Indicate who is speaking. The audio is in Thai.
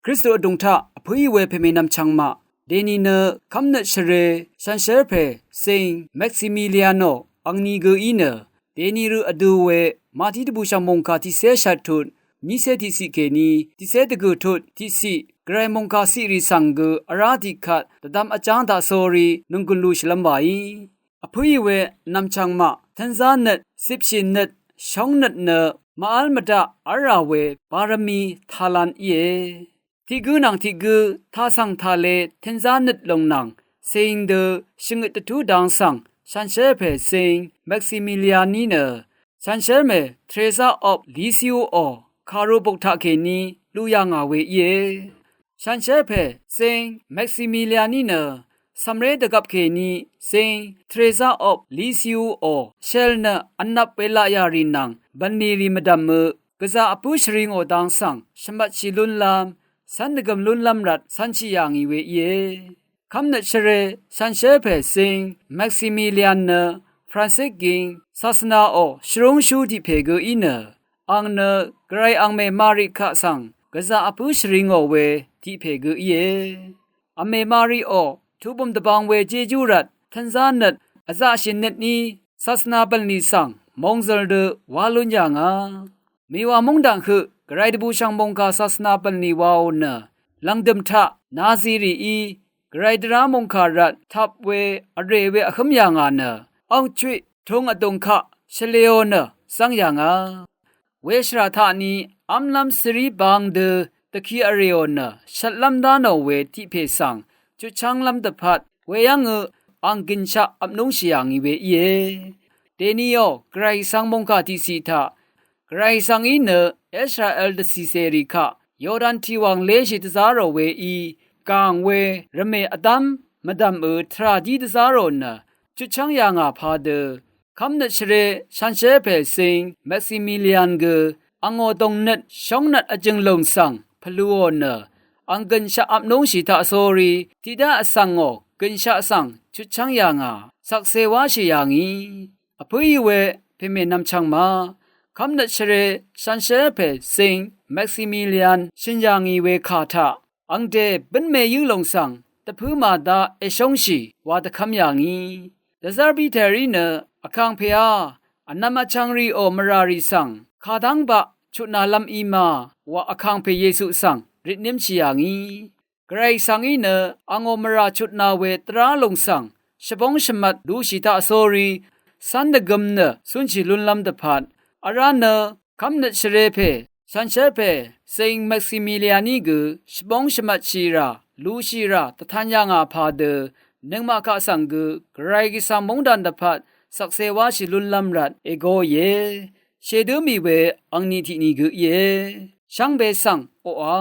Speaker 1: คริสต์อดุงทะอภุยเวเพเมนำชังมาเดนีเนคำเนชเรชันเชเพเซงแม็กซิมิเลียโนอังนีเกอีเนเดนีรูอดูเวมาที่ตบูชามงคาที่เซชัดทุนนิเซติสิเกนีที่เซตกุทุที่สิไกรมงคาสิริสังเกอราดิคัดตดามอาจารย์ตาโซรีนุงกุลูชลัมบายอภุยเวนำชังมาทันซาเนตสิบชินเนตชองเนตเนมาอัลมดาอาราเวบารมีทาลันเยที่กูนังที่กูท่าสังทาเลเทนซานิดลงนังเซิงเดชิงตะทูดังสังฉันเชเพเซิงแม็กซิมิเลียนีเนฉันเชเมเทรซาออฟลิซิโออคารูปกทาเคนีลูยางาเวเยฉันเชเพเซิงแม็กซิมิเลียนีเนสัมเรดกับเคนีเซิงเทรซาออฟลิซิโออเชลเนอันนับเวลายารินังบันนีริมดัมเมกษาอปุชริงโอดังสังชมัดชิลุนลามสันดกมลุนลำรัดสันชิยางอีเวเยคำนัดเชเรสันเชเพซิงแม็กซิมิเลียนเนฟรานซิสกิงศาสนาโอชรงชูดิเพเกอีเนอังเนไกรอังเมมาริคะสังกษาอปุชริงโอเวดิเพเกอีเยอเมมาริโอทุบมตบังเวเจจูรัดทันซานัดอาซาชินเนตนีศาสนาบัลนีสังมงซลเดวาลุนยางามีว่ามงดังคือไกรดบูชังมงกาศาสนาบัลนีวาวเนลังดมทะนาซีรีอีไกรดรามงคารัดทับเวอเรเวอขมยางาเนอังจุยทงอดงคะเชเลโอเนสังยางาเวชราธานีอัมลัมสรีบางเดตะคีอเรโอเนชัดลัมดานอเวที่เพสังจุชังลัมตะพัดเวยังอังกินชะอับนุงชิยางอีเวเยเดนิโอไกรสังมงคาที่สีทาไกรสังอีเนเอสราเอลดซีเซริคะยอร์ดันทีวังเลชิตซาโรเวอีกางเวรเมอดัมมดัมทราดีตซาโรเนจุชังยางาพาเดคำนัดเชเรชันเชเพซิงแม็กซิมิเลียนเกอังโอตงนัดชองนัดอจึงลงสังพลูโอเนอังกันชะอับนงชิตาโซรีทิดาอสังโอกันชะสังจุชังยางาสักเซวาชิยางีอภุยเวเพเมนำชังมาคำนัดเชเรชันเชเพซิงแม็กซิมิเลียนชินยางอีเวคาทาอังเดเป็นเมยุลงสังตะพูมาดาเอชงชีวาตะคำยางีดะซาร์บิเทรีเนอคังเพอาอันนามาชังรีโอมราริสังคาดังบะชุนาลัมอีมาวะอคังเพเยซูสังรินิมชิยางีไกรสังอีเนอังโอมราชุนาเวตราลงสังชบงชมัดดูชิตาโซรีสันดกมเนสุนชิลุนลัมตะพัดอาราเนคำนัดเชเรเพฉันเชเพเซิงแม็กซิมิเลียนีกชบงชมัดชีราลูชีราตะทันยางาพาเดนึงมาคะสังกไกรกิสังมงดันตะพัดสักเซวาชิลุนลัมรัดเอโกเยเชดูมีเวอังนีทินีกเยช่างเบสังโออา